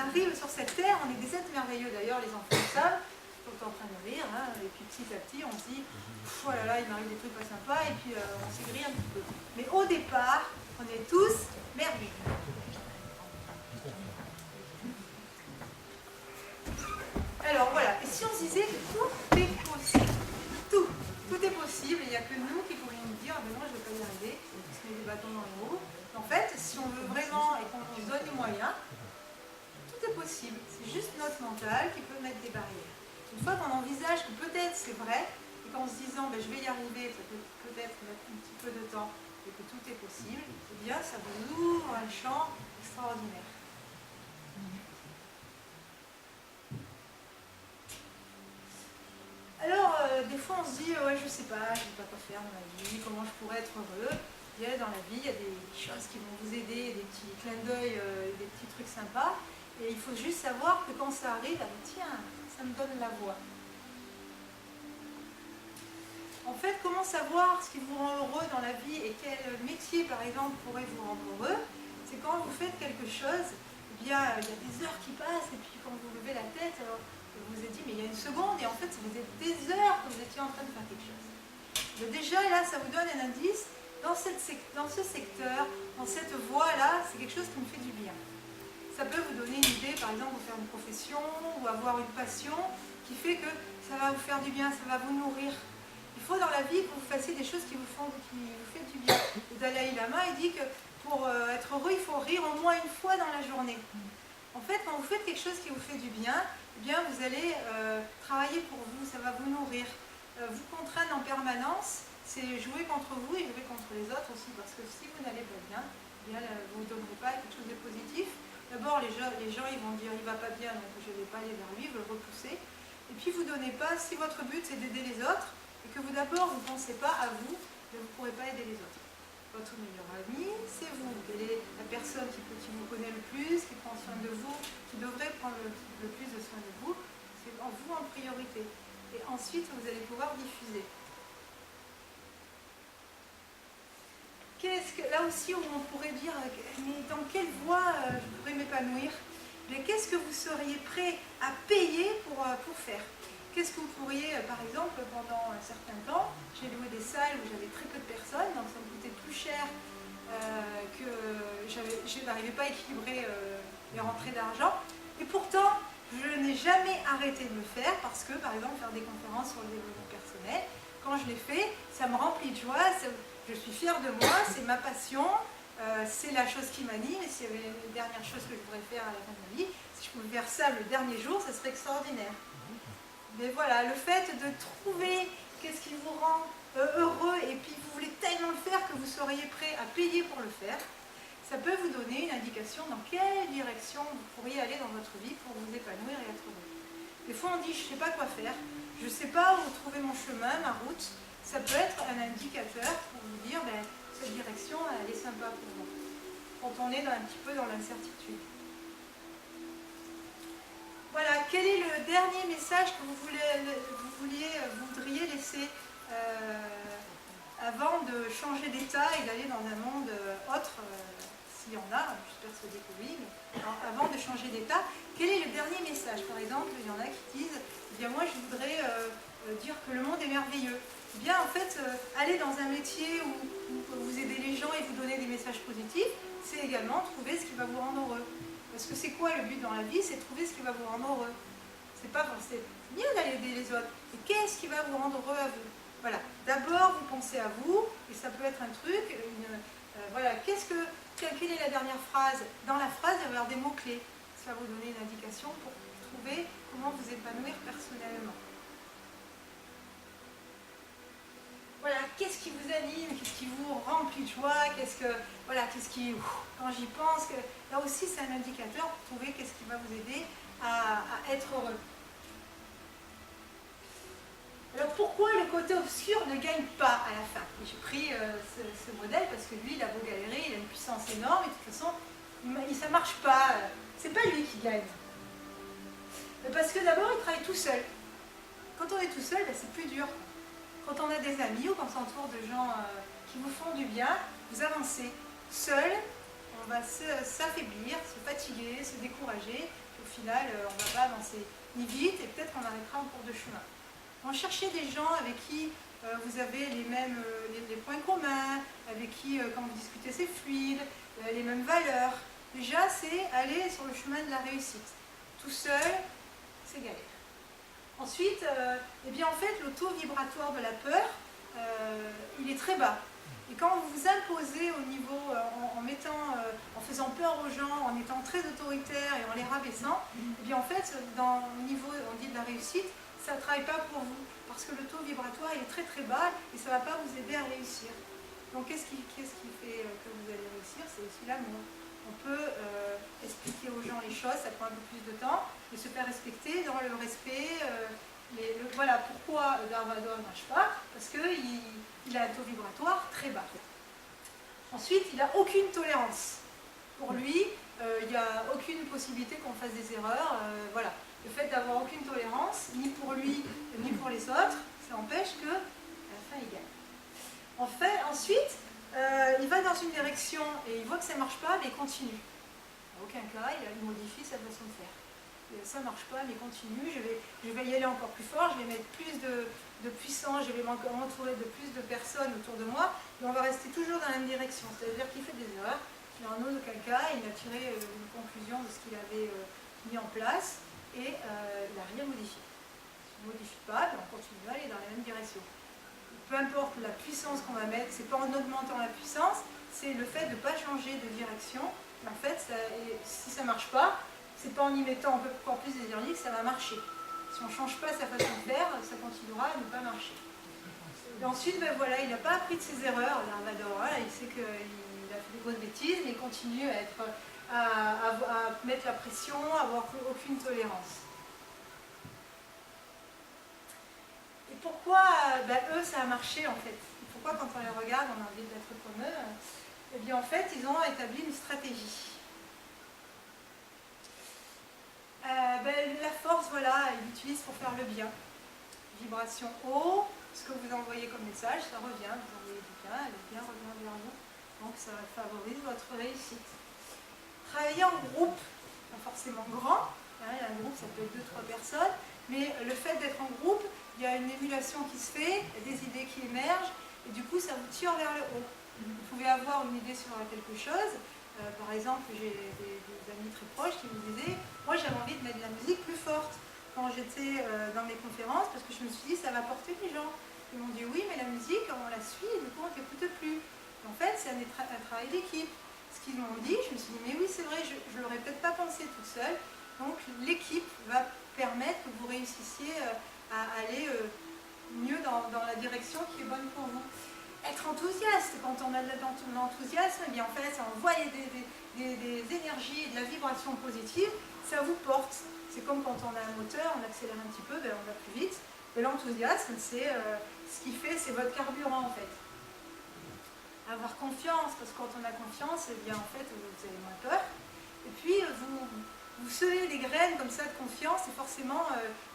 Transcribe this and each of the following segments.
arrive sur cette terre, on est des êtres merveilleux. D'ailleurs, les enfants le savent, ils sont en train de rire, hein, et puis petit à petit, on se dit, oh là là, il m'arrive des trucs pas sympas, et puis on s'aigrit un petit peu. Mais au départ, on est tous merveilleux. Alors voilà, et si on se disait que tout est possible, tout est possible, il n'y a que nous qui pourrions nous dire, ah ben moi je ne vais pas y arriver, on se met des bâtons dans les roues. En fait, si on veut vraiment et qu'on se donne les moyens, tout est possible. C'est juste notre mental qui peut mettre des barrières. Une fois qu'on envisage que peut-être c'est vrai, et qu'en se disant ben, je vais y arriver, ça peut peut-être mettre un petit peu de temps, et que tout est possible, eh bien ça vous ouvre un champ extraordinaire. Alors, des fois on se dit, ouais, je sais pas, je ne sais pas quoi faire dans ma vie, comment je pourrais être heureux. Il y a dans la vie, il y a des choses qui vont vous aider, des petits clins d'œil, des petits trucs sympas. Et il faut juste savoir que quand ça arrive, tiens, ça me donne la voie. En fait, comment savoir ce qui vous rend heureux dans la vie et quel métier, par exemple, pourrait vous rendre heureux? C'est quand vous faites quelque chose, eh bien, il y a des heures qui passent, et puis quand vous levez la tête, alors, vous vous êtes dit, mais il y a une seconde, et en fait, ça faisait des heures que vous étiez en train de faire quelque chose. Mais déjà, là, ça vous donne un indice. Dans ce secteur, dans cette voie-là, c'est quelque chose qui me fait du bien. Ça peut vous donner une idée, par exemple, de faire une profession ou avoir une passion qui fait que ça va vous faire du bien, ça va vous nourrir. Il faut dans la vie que vous fassiez des choses qui vous font du bien. Le Dalai Lama, il dit que pour être heureux, il faut rire au moins une fois dans la journée. En fait, quand vous faites quelque chose qui vous fait du bien, eh bien vous allez travailler pour vous, ça va vous nourrir. Vous contraindre en permanence, c'est jouer contre vous et jouer contre les autres aussi, parce que si vous n'allez pas bien, eh bien vous ne donnerez pas quelque chose de positif. D'abord, les gens ils vont dire il ne va pas bien, donc je ne vais pas aller vers lui, vous le repousser. Et puis vous ne donnez pas, si votre but c'est d'aider les autres, et que vous d'abord vous ne pensez pas à vous, vous ne pourrez pas aider les autres. Votre meilleur ami, c'est vous. Quelle est la personne qui vous connaît le plus, qui prend soin de vous, qui devrait prendre le plus de soin de vous? C'est vous en priorité. Et ensuite, vous allez pouvoir diffuser. Là aussi, où on pourrait dire, mais dans quelle voie je pourrais m'épanouir? Mais qu'est-ce que vous seriez prêt à payer pour faire? Qu'est-ce que vous pourriez, par exemple, pendant un certain temps, j'ai loué des salles où j'avais très peu de personnes, donc ça me coûtait plus cher que je n'arrivais pas à équilibrer les rentrées d'argent. Et pourtant, je n'ai jamais arrêté de le faire parce que, par exemple, faire des conférences sur le développement personnel, quand je l'ai fait, ça me remplit de joie, je suis fière de moi, c'est ma passion, c'est la chose qui m'anime, et s'il y avait une dernière chose que je voudrais faire à la fin de ma vie, si je pouvais faire ça le dernier jour, ça serait extraordinaire. Mais voilà, le fait de trouver qu'est-ce qui vous rend heureux, et puis vous voulez tellement le faire que vous seriez prêt à payer pour le faire, ça peut vous donner une indication dans quelle direction vous pourriez aller dans votre vie pour vous épanouir et être heureux. Des fois on dit je ne sais pas quoi faire, je ne sais pas où trouver mon chemin, ma route. Ça peut être un indicateur pour vous dire ben, cette direction elle est sympa pour vous. Quand on est un petit peu dans l'incertitude. Voilà, quel est le dernier message que vous voudriez laisser avant de changer d'état et d'aller dans un monde autre, s'il y en a, je suis persuadée que oui, mais avant de changer d'état, quel est le dernier message? Par exemple, il y en a qui disent, eh bien moi je voudrais dire que le monde est merveilleux. Eh bien en fait, aller dans un métier où vous aidez les gens et vous donnez des messages positifs, c'est également trouver ce qui va vous rendre heureux. Parce que c'est quoi le but dans la vie? C'est de trouver ce qui va vous rendre heureux. C'est pas forcément bien d'aller aider les autres. Mais qu'est-ce qui va vous rendre heureux à vous? Voilà. D'abord, vous pensez à vous, et ça peut être un truc, voilà, quelle est la dernière phrase? Dans la phrase, il va y avoir des mots-clés. Ça va vous donner une indication pour trouver comment vous épanouir personnellement. Voilà, qu'est-ce qui vous anime, qu'est-ce qui vous remplit de joie, quand j'y pense, là aussi c'est un indicateur pour trouver qu'est-ce qui va vous aider à être heureux. Alors pourquoi le côté obscur ne gagne pas à la fin? J'ai pris ce modèle parce que lui il a beau galérer, il a une puissance énorme et de toute façon ça ne marche pas, c'est pas lui qui gagne. Parce que d'abord il travaille tout seul. Quand on est tout seul, ben, c'est plus dur. Quand on a des amis ou quand on s'entoure de gens qui vous font du bien, vous avancez. Seul, on va s'affaiblir, se fatiguer, se décourager. au final, on ne va pas avancer ni vite et peut-être qu'on arrêtera en cours de chemin. Donc cherchez des gens avec qui vous avez les mêmes les points communs, avec qui, quand vous discutez, c'est fluide, les mêmes valeurs. Déjà, c'est aller sur le chemin de la réussite. Tout seul, c'est galère. Ensuite, eh bien, en fait, le taux vibratoire de la peur, il est très bas. Et quand vous vous imposez au niveau, en faisant peur aux gens, en étant très autoritaire et en les rabaissant, eh bien, en fait, au niveau, on dit de la réussite, ça ne travaille pas pour vous. Parce que le taux vibratoire il est très très bas et ça ne va pas vous aider à réussir. Donc qu'est-ce qui fait que vous allez réussir? C'est aussi l'amour. On peut expliquer aux gens les choses, ça prend un peu plus de temps, et se faire respecter dans le respect. Voilà pourquoi Darvador ne marche pas, parce qu'il a un taux vibratoire très bas. Ensuite, il n'a aucune tolérance. Pour lui, il n'y a aucune possibilité qu'on fasse des erreurs. Voilà. Le fait d'avoir aucune tolérance, ni pour lui, ni pour les autres, ça empêche que, à la fin, il gagne. Ensuite, il va dans une direction et il voit que ça ne marche pas, mais il continue. En aucun cas, il modifie sa façon de faire. Ça ne marche pas, mais continue, je vais y aller encore plus fort, je vais mettre plus de puissance, je vais m'entourer de plus de personnes autour de moi, et on va rester toujours dans la même direction. C'est-à-dire qu'il fait des erreurs, mais en aucun cas, il a tiré une conclusion de ce qu'il avait mis en place, et il n'a rien modifié. Si on ne modifie pas, on continue à aller dans la même direction. Peu importe la puissance qu'on va mettre, c'est pas en augmentant la puissance, c'est le fait de ne pas changer de direction. En fait, si ça ne marche pas, c'est pas en y mettant encore plus d'énergie que ça va marcher. Si on ne change pas sa façon de faire, ça continuera à ne pas marcher. Et ensuite, ben voilà, il n'a pas appris de ses erreurs, Darvador. Il sait qu'il a fait des grosses bêtises, mais il continue à mettre la pression, à avoir aucune tolérance. Et pourquoi eux, ça a marché en fait? Pourquoi quand on les regarde, on a envie d'être comme eux? Eh bien en fait, ils ont établi une stratégie. La force, voilà, ils l'utilisent pour faire le bien. Vibration haut, ce que vous envoyez comme message, ça revient, vous envoyez du bien, le bien revient vers vous. Donc ça favorise votre réussite. Travailler en groupe, pas forcément grand, un groupe ça peut être 2-3 personnes, mais le fait d'être en groupe, il y a une émulation qui se fait, il y a des idées qui émergent, et du coup ça vous tire vers le haut. Vous pouvez avoir une idée sur quelque chose. Par exemple, j'ai des amis très proches qui me disaient « Moi, j'avais envie de mettre de la musique plus forte quand j'étais dans mes conférences, parce que je me suis dit, ça va porter les gens. » Ils m'ont dit « Oui, mais la musique, on la suit, et du coup, on ne t'écoute plus. » En fait, c'est un travail d'équipe. Ce qu'ils m'ont dit, je me suis dit « Mais oui, c'est vrai, je ne l'aurais peut-être pas pensé toute seule. » Donc, l'équipe va permettre que vous réussissiez à aller mieux dans la direction qui est bonne pour vous. Être enthousiaste, quand on a de l'enthousiasme, eh bien en fait, ça envoie des énergies et de la vibration positive, ça vous porte. C'est comme quand on a un moteur, on accélère un petit peu, ben on va plus vite. Et l'enthousiasme, c'est ce qui fait, c'est votre carburant en fait. Avoir confiance, parce que quand on a confiance, eh bien en fait, vous avez moins peur. Et puis, vous semez des graines comme ça de confiance, et forcément,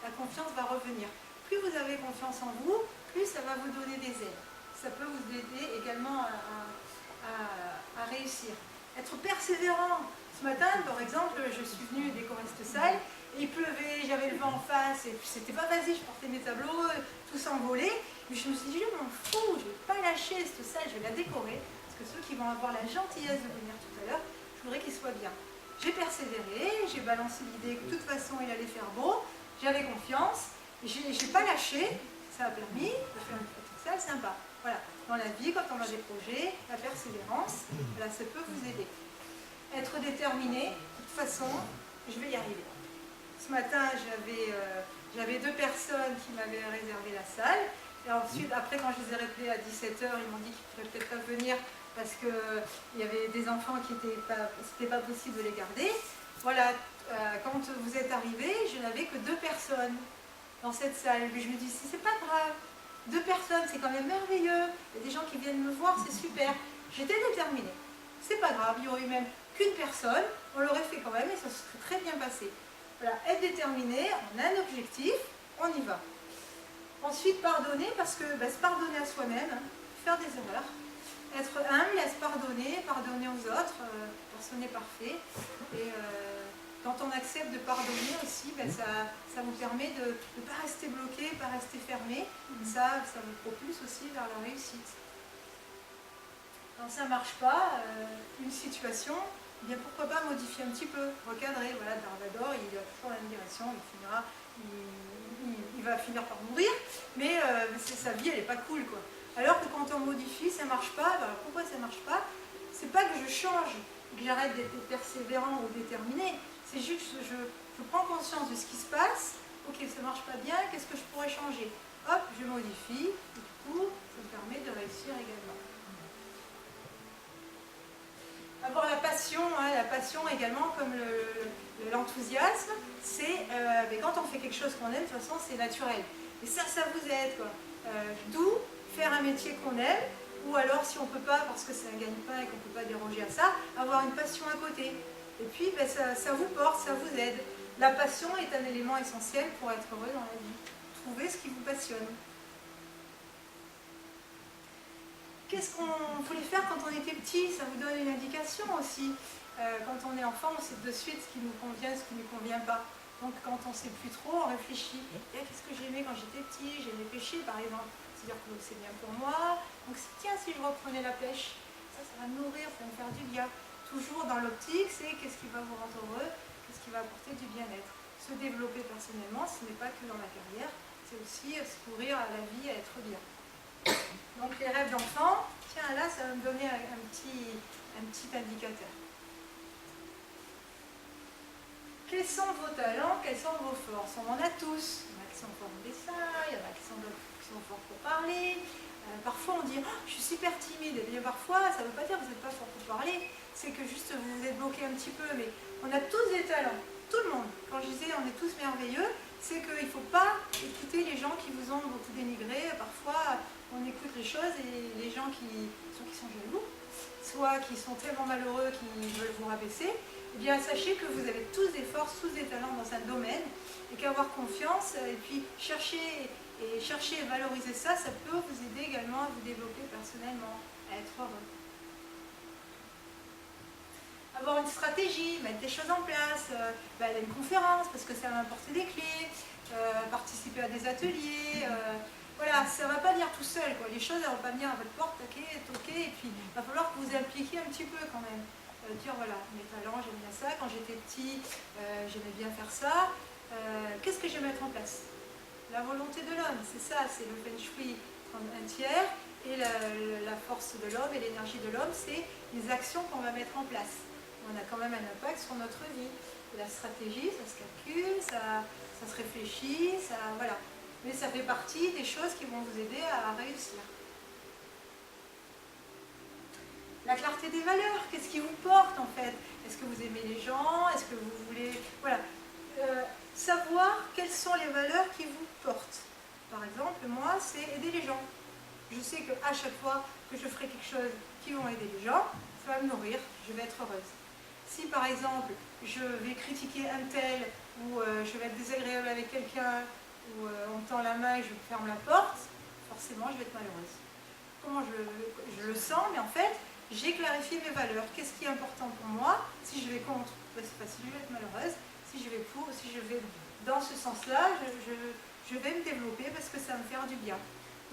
la confiance va revenir. Plus vous avez confiance en vous, plus ça va vous donner des ailes. Ça peut vous aider également à réussir. Être persévérant. Ce matin, par exemple, je suis venue décorer cette salle, et il pleuvait, j'avais le vent en face, et puis c'était pas facile, je portais mes tableaux, tout s'envolait, mais je me suis dit, je m'en fous, je ne vais pas lâcher cette salle, je vais la décorer, parce que ceux qui vont avoir la gentillesse de venir tout à l'heure, je voudrais qu'ils soient bien. J'ai persévéré, j'ai balancé l'idée que de toute façon il allait faire beau, j'avais confiance, et je n'ai pas lâché, ça a permis de faire une petite salle sympa. Voilà, dans la vie, quand on a des projets, la persévérance, là, ça peut vous aider. Être déterminé, de toute façon, je vais y arriver. Ce matin, j'avais 2 personnes qui m'avaient réservé la salle. Et ensuite, après, quand je les ai rappelés à 17 h, ils m'ont dit qu'ils ne pourraient peut-être pas venir parce qu'il y avait des enfants qui c'était pas possible de les garder. Voilà, quand vous êtes arrivés, je n'avais que 2 personnes dans cette salle. Et je me dis, c'est pas grave. 2 personnes, c'est quand même merveilleux. Il y a des gens qui viennent me voir, c'est super. J'étais déterminée. C'est pas grave, il n'y aurait eu même qu'une personne, on l'aurait fait quand même et ça se serait très bien passé. Voilà, être déterminé, on a un objectif, on y va. Ensuite, pardonner, parce que se pardonner à soi-même, faire des erreurs. Être humble, se pardonner aux autres, personne n'est parfait. Et Quand on accepte de pardonner aussi, ben ça vous permet de ne pas rester bloqué, pas rester fermé. Ça vous propulse aussi vers la réussite. Quand ça ne marche pas, une situation, eh bien pourquoi pas modifier un petit peu, recadrer. Voilà, Darvador, il va toujours dans la même direction, il va finir par mourir, mais sa vie, elle n'est pas cool, quoi. Alors que quand on modifie, ça ne marche pas. Ben, pourquoi ça ne marche pas? C'est pas que je change, que j'arrête d'être persévérant ou déterminé, c'est juste que je prends conscience de ce qui se passe. Ok, ça ne marche pas bien, qu'est-ce que je pourrais changer? Hop, je modifie, et du coup, ça me permet de réussir également. Avoir la passion également, comme l'enthousiasme, c'est quand on fait quelque chose qu'on aime, de toute façon, c'est naturel. Et ça vous aide, quoi. D'où faire un métier qu'on aime, ou alors, si on ne peut pas, parce que ça ne gagne pas et qu'on ne peut pas déroger à ça, avoir une passion à côté. Et puis, ça vous porte, ça vous aide. La passion est un élément essentiel pour être heureux dans la vie. Trouvez ce qui vous passionne. Qu'est-ce qu'on voulait faire quand on était petit? Ça vous donne une indication aussi. Quand on est enfant, on sait de suite ce qui nous convient, ce qui ne nous convient pas. Donc quand on ne sait plus trop, on réfléchit. Qu'est-ce que j'aimais quand j'étais petit? J'aimais pêcher par exemple. C'est-à-dire que c'est bien pour moi. Donc tiens, si je reprenais la pêche, ça va me nourrir, ça va me faire du bien. Toujours dans l'optique, c'est qu'est-ce qui va vous rendre heureux, qu'est-ce qui va apporter du bien-être. Se développer personnellement, ce n'est pas que dans la carrière, c'est aussi s'ouvrir à la vie, à être bien. Donc les rêves d'enfant, tiens là ça va me donner un petit indicateur. Quels sont vos talents, quelles sont vos forces? On en a tous. Il y en a qui sont forts en dessin, il y en a qui sont forts pour parler. Parfois on dit oh, je suis super timide. Et bien parfois ça ne veut pas dire que vous n'êtes pas fort pour parler, c'est que juste vous vous êtes bloqué un petit peu. Mais on a tous des talents, tout le monde. Quand je disais on est tous merveilleux, c'est qu'il ne faut pas écouter les gens qui vous ont beaucoup dénigré. Parfois on écoute les choses et les gens qui sont jaloux, soit qui sont tellement malheureux qu'ils veulent vous rabaisser, eh bien sachez que vous avez tous des forces, tous des talents dans un domaine et qu'avoir confiance et puis chercher et valoriser ça, ça peut vous aider également à vous développer personnellement, à être heureux. Avoir une stratégie, mettre des choses en place, aller à une conférence parce que ça va apporter des clés, participer à des ateliers, voilà, ça ne va pas venir tout seul, quoi. Les choses ne vont pas venir à votre porte, toquer, et puis il va falloir que vous vous impliquiez un petit peu quand même. Dire voilà, mes talents, j'aime bien ça, quand j'étais petit, j'aimais bien faire ça, qu'est-ce que je vais mettre en place? La volonté de l'homme, c'est ça, c'est le feng shui prendre un tiers, et la force de l'homme et l'énergie de l'homme, c'est les actions qu'on va mettre en place. On a quand même un impact sur notre vie. La stratégie, ça se calcule, ça se réfléchit, voilà. Mais ça fait partie des choses qui vont vous aider à réussir. La clarté des valeurs, qu'est-ce qui vous porte en fait? Est-ce que vous aimez les gens? Est-ce que vous voulez... Voilà. Savoir quelles sont les valeurs qui vous portent. Par exemple, moi, c'est aider les gens. Je sais qu'à chaque fois que je ferai quelque chose qui va aider les gens, ça va me nourrir, je vais être heureuse. Si par exemple, je vais critiquer un tel, ou je vais être désagréable avec quelqu'un, où on tend la main et je ferme la porte, forcément je vais être malheureuse. Comment je le sens, mais en fait, j'ai clarifié mes valeurs. Qu'est-ce qui est important pour moi? Si je vais contre, c'est facile, je vais être malheureuse. Si je vais pour, si je vais dans ce sens-là, je vais me développer parce que ça va me faire du bien.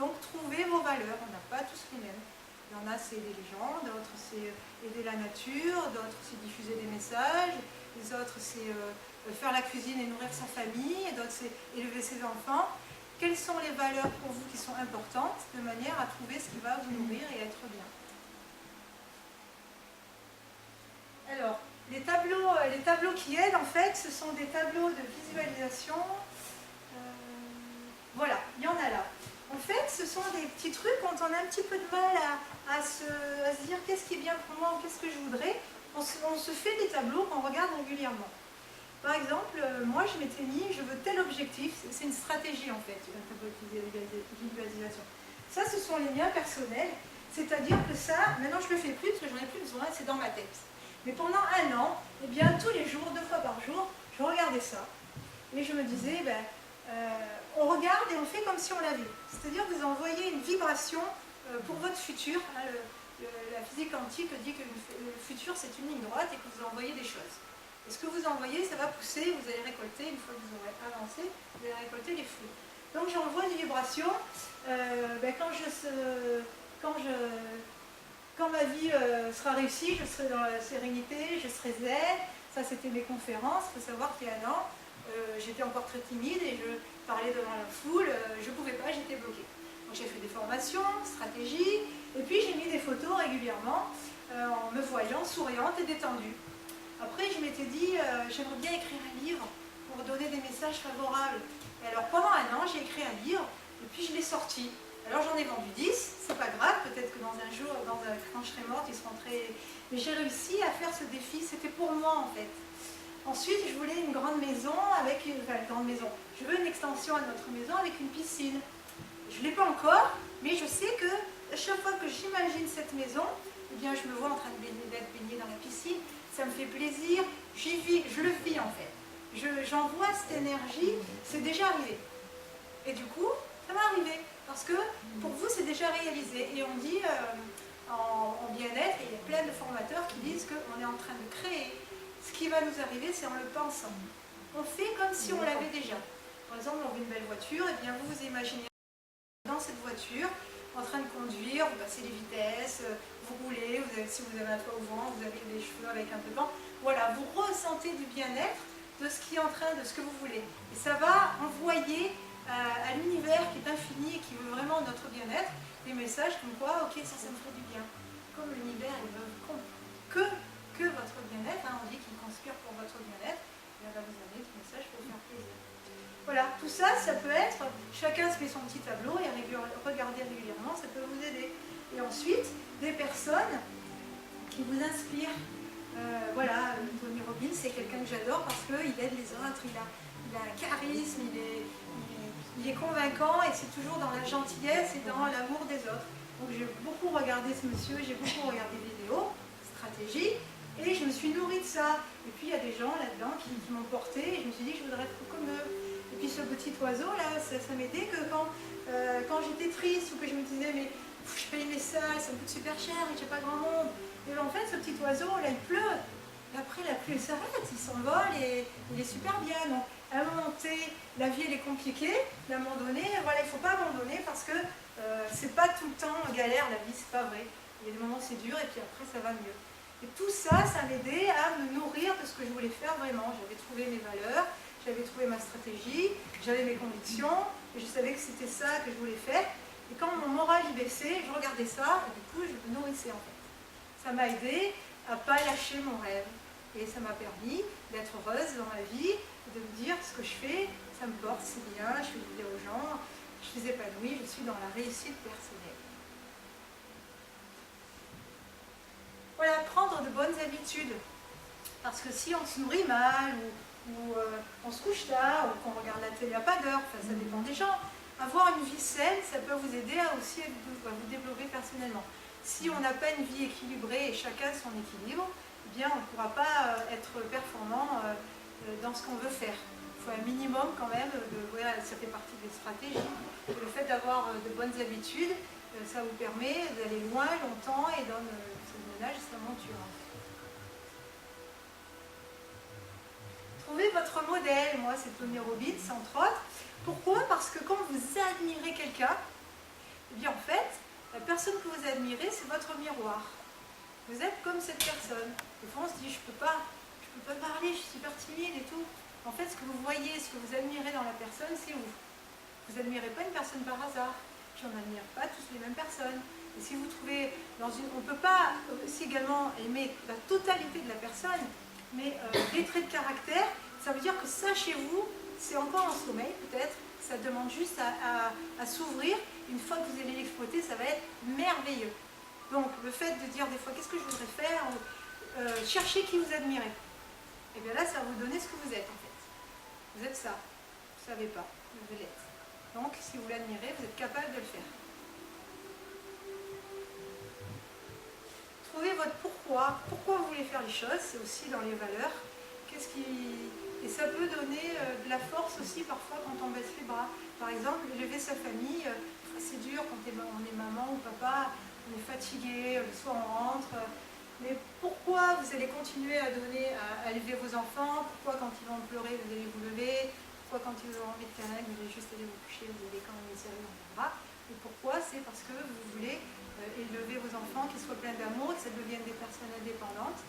Donc trouvez vos valeurs, on n'a pas tous les mêmes. Il y en a, c'est aider les gens, d'autres c'est aider la nature, d'autres c'est diffuser des messages, les autres c'est faire la cuisine et nourrir sa famille, et d'autres c'est élever ses enfants. Quelles sont les valeurs pour vous qui sont importantes, de manière à trouver ce qui va vous nourrir et être bien. Alors, les tableaux qui aident, en fait, ce sont des tableaux de visualisation. Voilà, il y en a là. En fait, ce sont des petits trucs quand on a un petit peu de mal à se dire qu'est-ce qui est bien pour moi ou qu'est-ce que je voudrais. On se fait des tableaux qu'on regarde régulièrement. Par exemple, moi je m'étais mis, je veux tel objectif, c'est une stratégie en fait, un tableau de visualisation. Ça, ce sont les miens personnels, c'est-à-dire que ça, maintenant je le fais plus parce que j'en ai plus besoin, c'est dans ma tête. Mais pendant un an, eh bien, tous les jours, 2 fois par jour, je regardais ça. Et je me disais, on regarde et on fait comme si on l'avait. C'est-à-dire que vous envoyez une vibration pour votre futur. La physique quantique dit que le futur, c'est une ligne droite et que vous envoyez des choses. Et ce que vous envoyez, ça va pousser, vous allez récolter, une fois que vous aurez avancé, vous allez récolter les fruits. Donc j'envoie une vibration. Quand ma vie sera réussie, je serai dans la sérénité, je serai zen. Ça, c'était mes conférences. Il faut savoir qu'il y a un an, j'étais encore très timide et je parlais devant la foule. Je ne pouvais pas, j'étais bloquée. Donc j'ai fait des formations, stratégies, et puis j'ai mis des photos régulièrement en me voyant souriante et détendue. Après, je m'étais dit, j'aimerais bien écrire un livre pour donner des messages favorables. Et alors, pendant un an, j'ai écrit un livre, et puis je l'ai sorti. Alors, j'en ai vendu 10, c'est pas grave, peut-être que dans un jour, quand je serai morte, ils seront très... Mais j'ai réussi à faire ce défi, c'était pour moi, en fait. Ensuite, je voulais une grande maison avec une... Enfin, une grande maison. Je veux une extension à notre maison avec une piscine. Je ne l'ai pas encore, mais je sais que à chaque fois que j'imagine cette maison, eh bien, je me vois en train d'être baignée dans la piscine. Ça me fait plaisir, j'y vis, je le vis en fait. J'envoie cette énergie, c'est déjà arrivé. Et du coup, ça va arriver. Parce que pour vous, c'est déjà réalisé. Et on dit en bien-être, il y a plein de formateurs qui disent qu'on est en train de créer. Ce qui va nous arriver, c'est en le pensant. On fait comme si on l'avait déjà. Par exemple, on veut une belle voiture, et bien vous vous imaginez dans cette voiture, en train de conduire, vous passez les vitesses, vous roulez, si vous avez un toit ouvrant, vous avez des cheveux avec un peu de vent. Voilà, vous ressentez du bien-être de ce qui est en train, de ce que vous voulez. Et ça va envoyer à l'univers qui est infini et qui veut vraiment notre bien-être, des messages comme quoi, ok, ça me fait du bien. Comme l'univers, il veut que votre bien-être, hein, on dit qu'il conspire pour votre bien-être, et là, vous avez ce message pour vous faire plaisir. Voilà, tout ça, ça peut être, chacun se fait son petit tableau et regarder régulièrement, ça peut vous aider. Et ensuite, des personnes qui vous inspirent. Voilà, Tony Robbins, c'est quelqu'un que j'adore parce qu'il aide les autres, il a un charisme, il est convaincant et c'est toujours dans la gentillesse et dans l'amour des autres. Donc j'ai beaucoup regardé ce monsieur, j'ai beaucoup regardé des vidéos, stratégie, et je me suis nourrie de ça. Et puis il y a des gens là-dedans qui m'ont porté et je me suis dit que je voudrais être comme eux. Et puis ce petit oiseau là, ça m'aidait que quand j'étais triste ou que je me disais mais je paye mes salles, ça me coûte super cher et j'ai pas grand monde. Et bien, en fait ce petit oiseau là il pleut. Et après la pluie s'arrête, il s'envole et il est super bien. Donc à un moment T, la vie elle est compliquée, mais à un moment donné, voilà, il ne faut pas abandonner parce que c'est pas tout le temps galère la vie, c'est pas vrai. Il y a des moments où c'est dur et puis après ça va mieux. Et tout ça, ça m'aidait à me nourrir de ce que je voulais faire vraiment. J'avais trouvé mes valeurs, j'avais trouvé ma stratégie, j'avais mes convictions, et je savais que c'était ça que je voulais faire. Et quand mon moral y baissait, je regardais ça, et du coup, je me nourrissais en fait. Ça m'a aidé à ne pas lâcher mon rêve. Et ça m'a permis d'être heureuse dans ma vie, de me dire ce que je fais, ça me porte, c'est bien, je fais du bien aux gens, je suis épanouie, je suis dans la réussite personnelle. Voilà, prendre de bonnes habitudes. Parce que si on se nourrit mal, ou on se couche tard, ou qu'on regarde la télé à pas d'heure, enfin, ça dépend des gens. Avoir une vie saine, ça peut vous aider à aussi à vous développer personnellement. Si on n'a pas une vie équilibrée et chacun son équilibre, eh bien on ne pourra pas être performant dans ce qu'on veut faire. Il faut un minimum quand même, voilà, ça fait partie des stratégies. Le fait d'avoir de bonnes habitudes, ça vous permet d'aller loin, longtemps et donne ce ménage, sa monture. Trouvez votre modèle, moi c'est Tony Robbins entre autres. Pourquoi? Parce que quand vous admirez quelqu'un, eh bien en fait, la personne que vous admirez, c'est votre miroir. Vous êtes comme cette personne. Des fois on se dit, je peux pas parler, je suis super timide et tout. En fait, ce que vous voyez, ce que vous admirez dans la personne, c'est vous. Vous n'admirez pas une personne par hasard. Puis on n'admire pas tous les mêmes personnes. Et si vous trouvez dans une... On ne peut pas aussi également aimer la totalité de la personne, mais les traits de caractère, ça veut dire que ça chez vous, c'est encore en sommeil peut-être, ça demande juste à s'ouvrir. Une fois que vous allez l'exploiter, ça va être merveilleux. Donc le fait de dire des fois qu'est-ce que je voudrais faire, cherchez qui vous admirez. Et bien là, ça va vous donner ce que vous êtes en fait. Vous êtes ça, vous ne savez pas, vous devez l'être. Donc si vous l'admirez, vous êtes capable de le faire. Trouvez votre pourquoi vous voulez faire les choses, c'est aussi dans les valeurs. Et ça peut donner de la force aussi parfois quand on baisse les bras. Par exemple, élever sa famille, c'est dur quand on est maman ou papa, on est fatigué, le soir on rentre, Mais pourquoi vous allez continuer à donner, à élever vos enfants? Pourquoi quand ils vont pleurer, vous allez vous lever? Pourquoi quand ils auront envie de câlin, vous allez juste aller vous coucher, vous allez quand même les serrer dans vos bras? Et pourquoi? C'est parce que vous voulez élever vos enfants, qu'ils soient pleins d'amour, que ça devienne des personnes indépendantes.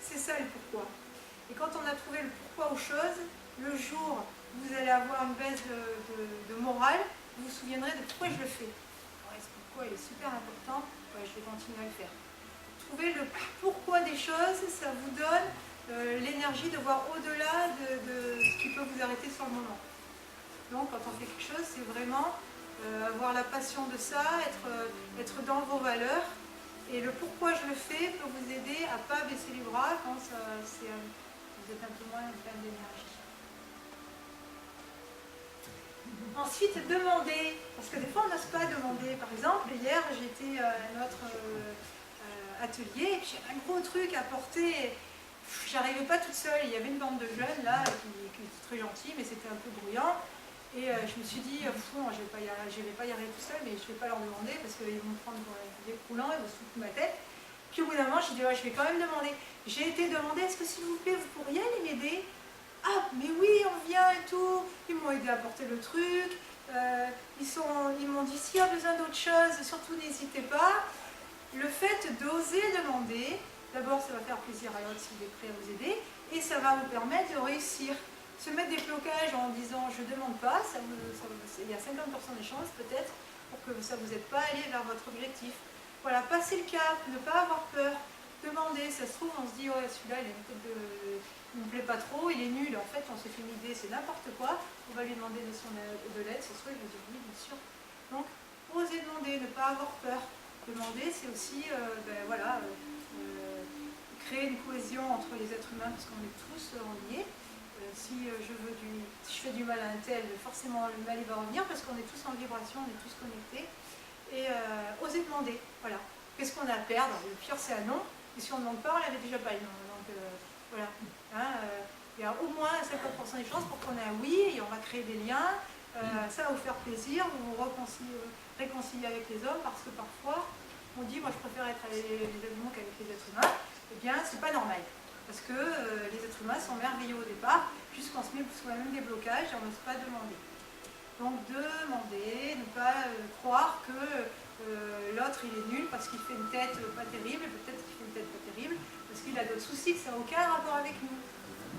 C'est ça le pourquoi. Et quand on a trouvé le pourquoi aux choses, le jour où vous allez avoir une baisse de morale, vous vous souviendrez de pourquoi je le fais. Ouais, ce pourquoi il est super important, ouais, je vais continuer à le faire. Trouver le pourquoi des choses, ça vous donne l'énergie de voir au-delà de ce qui peut vous arrêter sur le moment. Donc quand on fait quelque chose, c'est vraiment avoir la passion de ça, être dans vos valeurs. Et le pourquoi je le fais peut vous aider à ne pas baisser les bras quand vous êtes un peu moins plein d'énergie. Ensuite, demander, parce que des fois on n'ose pas demander. Par exemple, hier j'étais à notre atelier et puis j'avais un gros truc à porter. J'arrivais pas toute seule, il y avait une bande de jeunes là qui étaient très gentils, mais c'était un peu bruyant. Et je me suis dit, je vais pas y arriver tout seul, mais je ne vais pas leur demander parce qu'ils vont me prendre pour des croulants, ils vont se foutre de ma tête. Puis au bout d'un moment, j'ai dit, ouais, je vais quand même demander. J'ai été demander, est-ce que s'il vous plaît, vous pourriez aller m'aider? Ah, mais oui, on vient et tout. Ils m'ont aidé à porter le truc. Ils m'ont dit, s'il y a besoin d'autre chose, surtout n'hésitez pas. Le fait d'oser demander, d'abord, ça va faire plaisir à l'autre s'il est prêt à vous aider, et ça va vous permettre de réussir. Se mettre des blocages en disant je ne demande pas, il y a 50% des chances peut-être pour que ça ne vous aide pas à aller vers votre objectif. Voilà, passer le cap, ne pas avoir peur, demander, ça se trouve on se dit ouais celui-là il ne me plaît pas trop, il est nul, en fait on s'est fait une idée, c'est n'importe quoi, on va lui demander de l'aide, ça se trouve il va dire oui bien sûr. Donc oser demander, ne pas avoir peur. Demander c'est aussi créer une cohésion entre les êtres humains parce qu'on est tous liés. Si je fais du mal à un tel, forcément le mal il va revenir parce qu'on est tous en vibration, on est tous connectés. Et oser demander, voilà. Qu'est-ce qu'on a à perdre? Le pire c'est un non, et si on ne demande pas, on n'avait déjà pas le non. Donc voilà. Il y a au moins 50% des chances pour qu'on ait un oui, et on va créer des liens, ça va vous faire plaisir, vous vous réconcilier avec les hommes, parce que parfois on dit, moi je préfère être avec les animaux qu'avec les êtres humains, eh bien c'est pas normal. Parce que les êtres humains sont merveilleux au départ, puisqu'on se met soi-même des blocages et on n'ose pas demander. Donc demander, ne pas croire que l'autre il est nul parce qu'il fait une tête pas terrible, peut-être qu'il fait une tête pas terrible, parce qu'il a d'autres soucis, que ça n'a aucun rapport avec nous.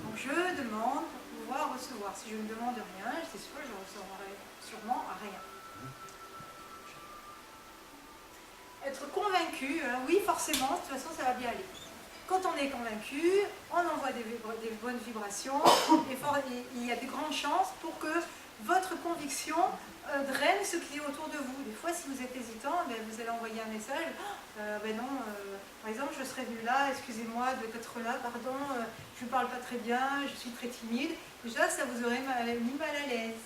Donc je demande pour pouvoir recevoir. Si je ne demande rien, c'est sûr que je recevrai sûrement rien. Être convaincu, oui forcément, de toute façon ça va bien aller. Quand on est convaincu, on envoie des bonnes vibrations et il y a de grandes chances pour que votre conviction draine ce qui est autour de vous. Des fois, si vous êtes hésitant, vous allez envoyer un message. Par exemple, je serais venue là, excusez-moi d'être là, pardon, je ne parle pas très bien, je suis très timide. Déjà, ça vous aurait mis mal à l'aise.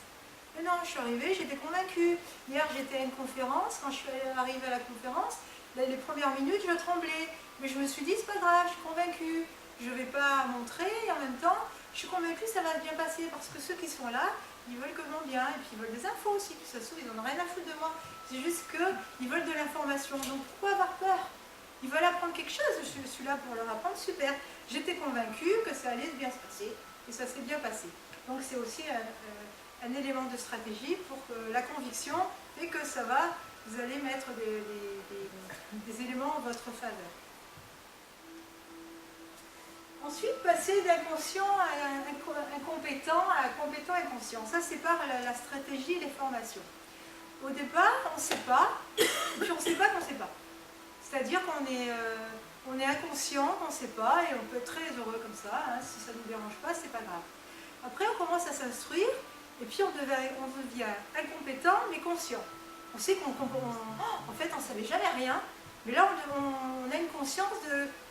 Mais non, je suis arrivée, j'étais convaincue. Hier, j'étais à une conférence. Quand je suis arrivée à la conférence, les premières minutes, je tremblais. Mais je me suis dit, c'est pas grave, je suis convaincue. Je ne vais pas montrer et en même temps, je suis convaincue que ça va bien passer parce que ceux qui sont là, ils veulent que mon bien et puis ils veulent des infos aussi. Puis ça se trouve, ils n'en ont rien à foutre de moi. C'est juste qu'ils veulent de l'information. Donc pourquoi avoir peur? Ils veulent apprendre quelque chose, je suis là pour leur apprendre, super. J'étais convaincue que ça allait bien se passer et ça s'est bien passé. Donc c'est aussi un élément de stratégie pour que la conviction fait que ça va, vous allez mettre des éléments en votre faveur. Ensuite, passer d'inconscient à incompétent à compétent et conscient. Ça, c'est par la stratégie et les formations. Au départ, on ne sait pas, et puis on ne sait pas qu'on ne sait pas. C'est-à-dire qu'on est inconscient, on ne sait pas, et on peut être très heureux comme ça. Si ça ne nous dérange pas, c'est pas grave. Après, on commence à s'instruire, et puis on devient incompétent, mais conscient. On sait en fait, on ne savait jamais rien, mais là, on a une conscience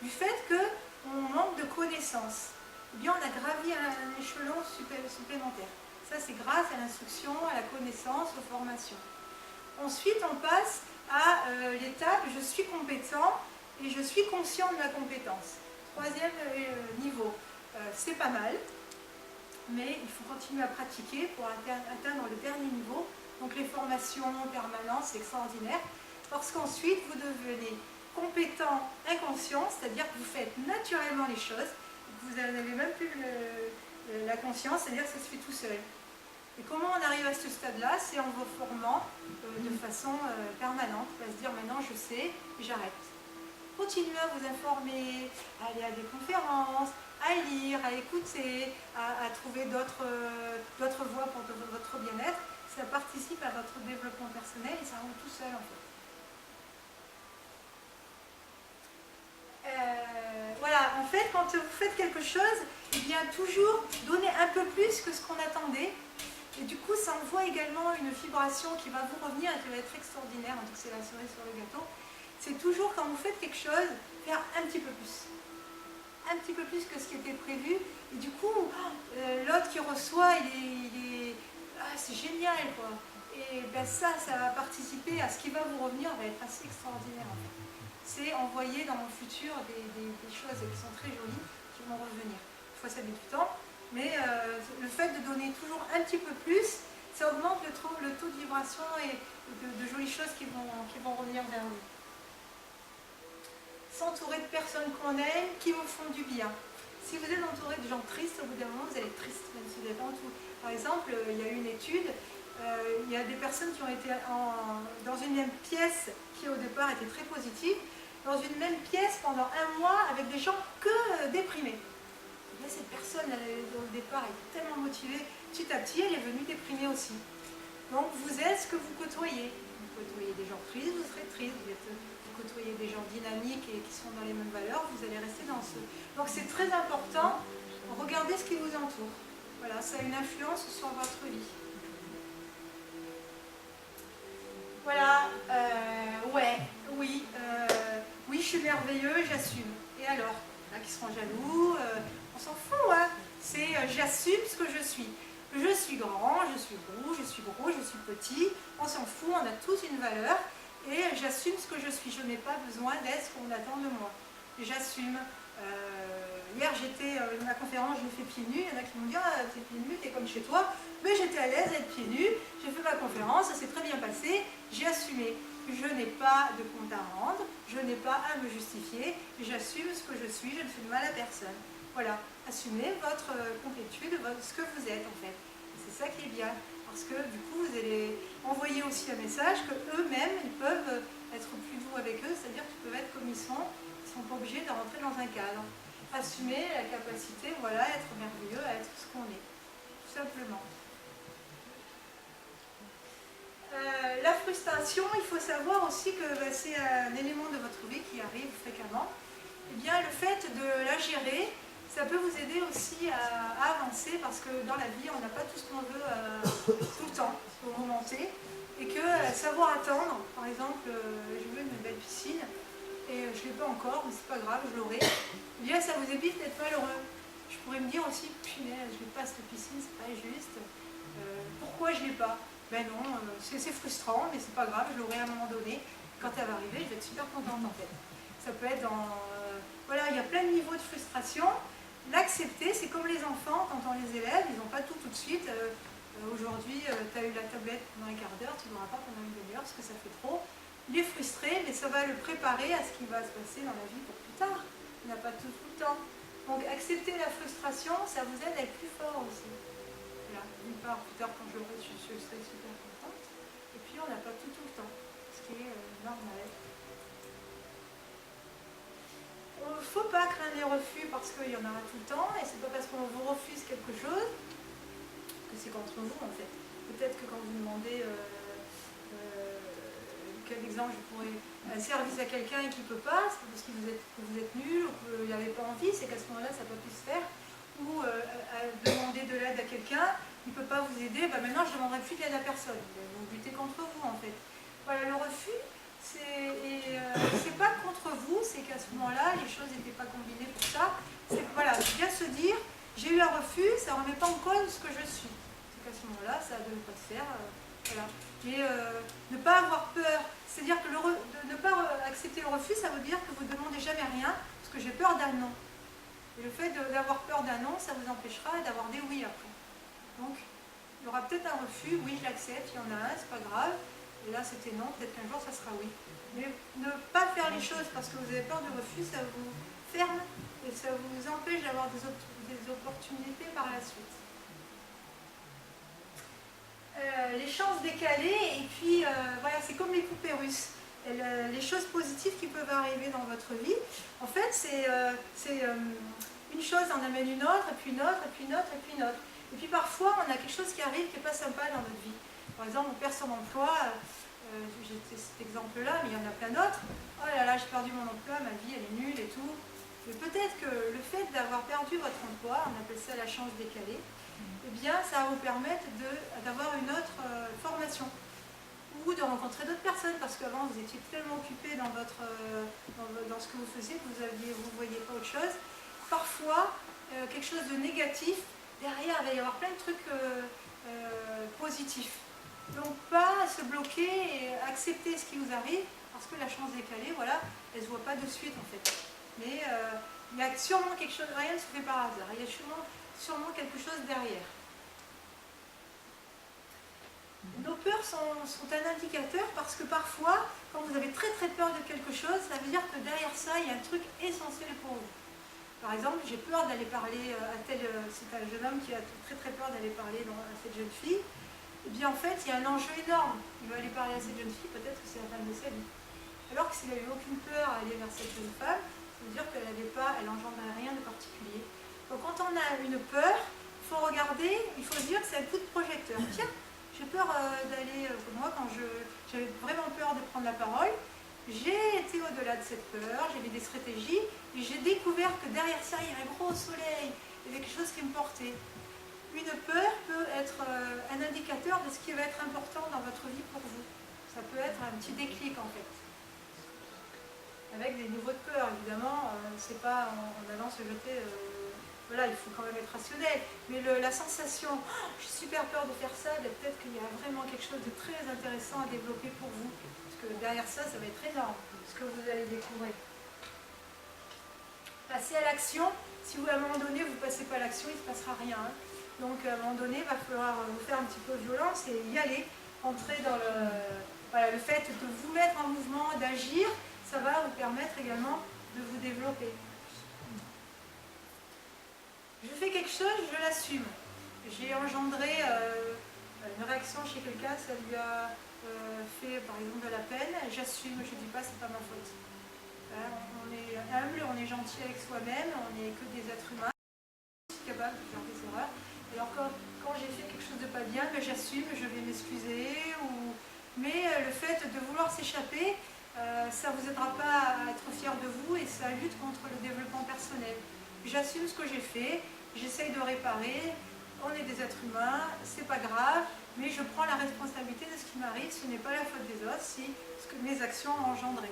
du fait qu'on manque de connaissances. Eh bien, on a gravi un échelon supplémentaire. Ça, c'est grâce à l'instruction, à la connaissance, aux formations. Ensuite, on passe à l'étape « je suis compétent » et « je suis conscient de ma compétence ». Troisième niveau, c'est pas mal, mais il faut continuer à pratiquer pour atteindre le dernier niveau. Donc les formations permanentes, c'est extraordinaire, parce qu'ensuite, vous devenez compétent inconscient, c'est-à-dire que vous faites naturellement les choses, vous n'avez même plus la conscience, c'est-à-dire que ça se fait tout seul. Et comment on arrive à ce stade-là? C'est en vous formant de façon permanente, à se dire maintenant je sais, j'arrête. Continuez à vous informer, à aller à des conférences, à lire, à écouter, à trouver d'autres voies pour votre bien-être. Ça participe à votre développement personnel et ça roule tout seul en fait. Voilà, en fait, quand vous faites quelque chose, il vient toujours donner un peu plus que ce qu'on attendait. Et du coup, ça envoie également une vibration qui va vous revenir et qui va être extraordinaire. Donc c'est la cerise sur le gâteau. C'est toujours quand vous faites quelque chose, faire un petit peu plus. Un petit peu plus que ce qui était prévu. Et du coup, l'autre qui reçoit, il est ah, c'est génial quoi. Et ben ça va participer à ce qui va vous revenir, va être assez extraordinaire en fait. C'est envoyer dans mon futur des choses qui sont très jolies qui vont revenir. Des fois ça met du temps, mais le fait de donner toujours un petit peu plus, ça augmente le taux de vibration et de jolies choses qui vont revenir vers vous. S'entourer de personnes qu'on aime, qui vous font du bien. Si vous êtes entouré de gens tristes, au bout d'un moment, vous allez être triste, même si vous êtes en tout. Par exemple, il y a eu une étude, il y a des personnes qui ont été dans une même pièce, qui au départ était très positive, dans une même pièce pendant un mois avec des gens que déprimés. Et bien, cette personne, au départ, était tellement motivée, petit à petit, elle est venue déprimée aussi. Donc, vous êtes ce que vous côtoyez. Vous côtoyez des gens tristes, vous serez triste. Vous côtoyez des gens dynamiques et qui sont dans les mêmes valeurs, vous allez rester dans ce... Donc, c'est très important, regardez ce qui vous entoure. Voilà, ça a une influence sur votre vie. Voilà, oui, je suis merveilleux, j'assume. Et alors, là qui seront jaloux, on s'en fout, hein. C'est j'assume ce que je suis. Je suis grand, je suis gros, je suis gros, je suis petit, on s'en fout, on a tous une valeur. Et j'assume ce que je suis, je n'ai pas besoin d'être ce qu'on attend de moi. J'assume. Hier, j'étais à ma conférence, je l'ai fait pieds nus. Il y en a qui m'ont dit ah, t'es pieds nus, t'es comme chez toi. Mais j'étais à l'aise d'être pieds nus. J'ai fait ma conférence, ça s'est très bien passé. J'ai assumé. Je n'ai pas de compte à rendre, je n'ai pas à me justifier. J'assume ce que je suis, je ne fais de mal à personne. Voilà, assumez votre complétude, ce que vous êtes en fait. C'est ça qui est bien. Parce que du coup, vous allez envoyer aussi un message qu'eux-mêmes, ils peuvent être plus doux avec eux, c'est-à-dire qu'ils peuvent être comme ils ne sont pas obligés de rentrer dans un cadre. Assumer la capacité, voilà, à être merveilleux, à être ce qu'on est, tout simplement. La frustration, il faut savoir aussi que c'est un élément de votre vie qui arrive fréquemment. Eh bien, le fait de la gérer, ça peut vous aider aussi à avancer parce que dans la vie, on n'a pas tout ce qu'on veut tout le temps au moment T. Et que savoir attendre, par exemple, je veux une belle piscine et je ne l'ai pas encore, mais c'est pas grave, je l'aurai. Eh bien, ça vous évite d'être malheureux. Je pourrais me dire aussi, punaise, je n'ai pas cette piscine, c'est pas juste. Pourquoi je ne l'ai pas? Ben non, c'est frustrant, mais c'est pas grave, je l'aurai à un moment donné. Quand elle va arriver, je vais être super contente en fait. Ça peut être dans... voilà, il y a plein de niveaux de frustration. L'accepter, c'est comme les enfants, quand on les élève, ils n'ont pas tout de suite. Aujourd'hui, tu as eu la tablette pendant un quart d'heure, tu ne l'auras pas pendant une demi-heure parce que ça fait trop. Il est frustré, mais ça va le préparer à ce qui va se passer dans la vie pour plus tard. Il n'a pas tout le temps. Donc accepter la frustration, ça vous aide à être plus fort aussi. Voilà. D'une part, plus tard, quand je l'aurai, je serai super contente. Et puis, on n'a pas tout le temps, ce qui est normal. Il ne faut pas craindre les refus parce qu'il y en aura tout le temps. Et c'est pas parce qu'on vous refuse quelque chose que c'est contre vous, en fait. Peut-être que quand vous demandez... quel exemple je pourrais... un service à quelqu'un qui ne peut pas, c'est parce que vous êtes nul ou que vous n'avez pas envie, c'est qu'à ce moment-là, ça n'a pas pu se faire. Ou à demander de l'aide à quelqu'un, il ne peut pas vous aider, ben maintenant je ne demanderai plus de l'aide à personne. Vous luttez contre vous en fait. Voilà, le refus, c'est pas contre vous, c'est qu'à ce moment-là, les choses n'étaient pas combinées pour ça. Voilà, bien se dire, j'ai eu un refus, ça ne remet pas en cause ce que je suis. C'est qu'à ce moment-là, ça ne devait pas se faire. Voilà. Et ne pas avoir peur, c'est-à-dire que ne pas accepter le refus, ça veut dire que vous ne demandez jamais rien, parce que j'ai peur d'un non. Et le fait d'avoir peur d'un non, ça vous empêchera d'avoir des oui après. Donc, il y aura peut-être un refus, oui, je l'accepte, il y en a un, c'est pas grave. Et là, c'était non, peut-être qu'un jour, ça sera oui. Mais ne pas faire les choses parce que vous avez peur du refus, ça vous ferme et ça vous empêche d'avoir des opportunités par la suite. Les chances décalées, et puis voilà, c'est comme les poupées russes. Les choses positives qui peuvent arriver dans votre vie, en fait, c'est une chose en amène une autre, et puis une autre, et puis une autre, et puis une autre. Et puis parfois, on a quelque chose qui arrive qui n'est pas sympa dans notre vie. Par exemple, on perd son emploi, j'ai cet exemple-là, mais il y en a plein d'autres. Oh là là, j'ai perdu mon emploi, ma vie, elle est nulle et tout. Mais peut-être que le fait d'avoir perdu votre emploi, on appelle ça la chance décalée, eh bien, ça va vous permettre d'avoir une autre formation ou de rencontrer d'autres personnes parce qu'avant vous étiez tellement occupé dans ce que vous faisiez que vous ne voyiez pas autre chose. Parfois, quelque chose de négatif, derrière il va y avoir plein de trucs positifs. Donc pas se bloquer et accepter ce qui vous arrive parce que la chance décalée, voilà, elle ne se voit pas de suite en fait. Mais il y a sûrement quelque chose, rien ne se fait par hasard, il y a sûrement quelque chose derrière. Nos peurs sont un indicateur parce que parfois, quand vous avez très très peur de quelque chose, ça veut dire que derrière ça, il y a un truc essentiel pour vous. Par exemple, j'ai peur d'aller parler c'est un jeune homme qui a très très peur d'aller parler à cette jeune fille. Et bien en fait, il y a un enjeu énorme. Il va aller parler à cette jeune fille, peut-être que c'est la femme de sa vie. Alors que s'il n'a eu aucune peur à aller vers cette jeune femme, ça veut dire qu'elle n'engendrait rien de particulier. Donc quand on a une peur, il faut regarder, il faut se dire que c'est un coup de projecteur. Tiens, j'ai peur d'aller, moi quand j'avais vraiment peur de prendre la parole, j'ai été au-delà de cette peur, j'ai mis des stratégies, et j'ai découvert que derrière ça, il y avait un gros soleil, il y avait quelque chose qui me portait. Une peur peut être un indicateur de ce qui va être important dans votre vie pour vous. Ça peut être un petit déclic en fait. Avec des niveaux de peur, évidemment, c'est pas en allant se jeter... voilà, il faut quand même être rationnel. Mais la sensation, oh, j'ai super peur de faire ça, peut-être qu'il y a vraiment quelque chose de très intéressant à développer pour vous. Parce que derrière ça, ça va être énorme, ce que vous allez découvrir. Passer à l'action. Si vous, à un moment donné, vous ne passez pas à l'action, il ne se passera rien. Hein. Donc, à un moment donné, il va falloir vous faire un petit peu violence et y aller. Entrer dans voilà, le fait de vous mettre en mouvement, d'agir, ça va vous permettre également de vous développer. Je fais quelque chose, je l'assume. J'ai engendré une réaction chez quelqu'un, ça lui a fait par exemple de la peine, j'assume, je ne dis pas c'est pas ma faute. On est humble, on est gentil avec soi-même, on n'est que des êtres humains, on est capable de faire des erreurs. Alors quand j'ai fait quelque chose de pas bien, ben, j'assume, je vais m'excuser. Mais le fait de vouloir s'échapper, ça ne vous aidera pas à être fier de vous et ça lutte contre le développement personnel. J'assume ce que j'ai fait, j'essaye de réparer, on est des êtres humains, c'est pas grave, mais je prends la responsabilité de ce qui m'arrive, ce n'est pas la faute des autres, c'est ce que mes actions ont engendré.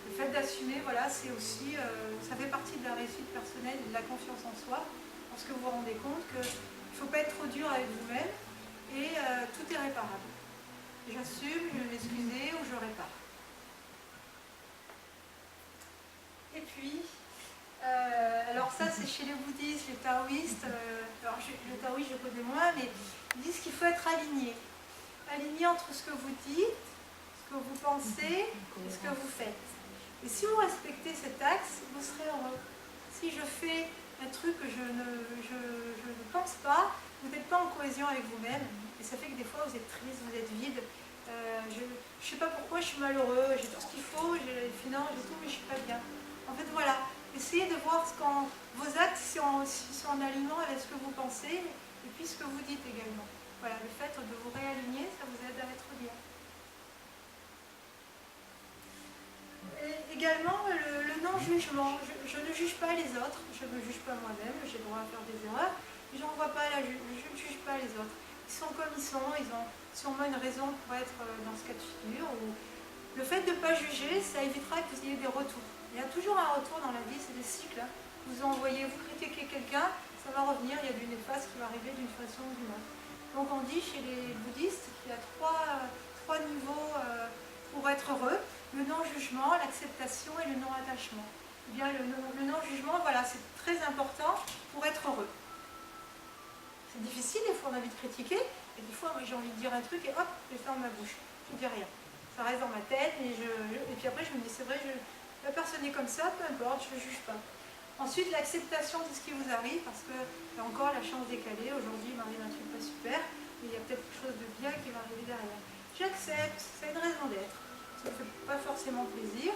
Le fait d'assumer, voilà, c'est aussi, ça fait partie de la réussite personnelle et de la confiance en soi, parce que vous vous rendez compte qu'il ne faut pas être trop dur avec vous-même et tout est réparable. J'assume, je vais m'excuser ou je répare. Et puis, alors ça c'est chez les bouddhistes, les taoïstes, alors le taoïsme je connais moins, mais ils disent qu'il faut être aligné. Aligné entre ce que vous dites, ce que vous pensez et ce que vous faites. Et si vous respectez cet axe, vous serez heureux. Si je fais un truc que je ne pense pas, vous n'êtes pas en cohésion avec vous-même, et ça fait que des fois vous êtes triste, vous êtes vide. Je ne sais pas pourquoi je suis malheureux, j'ai tout ce qu'il faut, j'ai les finances, j'ai tout, mais je ne suis pas bien. En fait, voilà. Essayez de voir quand vos actes sont en alignement avec ce que vous pensez et puis ce que vous dites également. Voilà, le fait de vous réaligner, ça vous aide à être bien. Et également, le non-jugement. Je ne juge pas les autres, je ne me juge pas moi-même, j'ai le droit à faire des erreurs, mais je ne juge pas les autres. Ils sont comme ils sont, ils ont sûrement une raison pour être dans ce cas de figure. Le fait de ne pas juger, ça évitera que vous ayez des retours. Il y a toujours un retour dans la vie, c'est des cycles. Vous critiquez quelqu'un, ça va revenir, il y a du néfaste qui va arriver d'une façon ou d'une autre. Donc on dit chez les bouddhistes qu'il y a trois niveaux pour être heureux. Le non-jugement, l'acceptation et le non-attachement. Eh bien, le non-jugement, voilà, c'est très important pour être heureux. C'est difficile, des fois on a envie de critiquer, et des fois j'ai envie de dire un truc et hop, je ferme ma bouche, je ne dis rien. Ça reste dans ma tête, et puis après je me dis, c'est vrai, la personne est comme ça, peu importe, je ne juge pas. Ensuite, l'acceptation de ce qui vous arrive, parce que là encore, la chance décalée, aujourd'hui il m'arrive un truc pas super, mais il y a peut-être quelque chose de bien qui va arriver derrière. J'accepte, c'est une raison d'être. Ça ne fait pas forcément plaisir,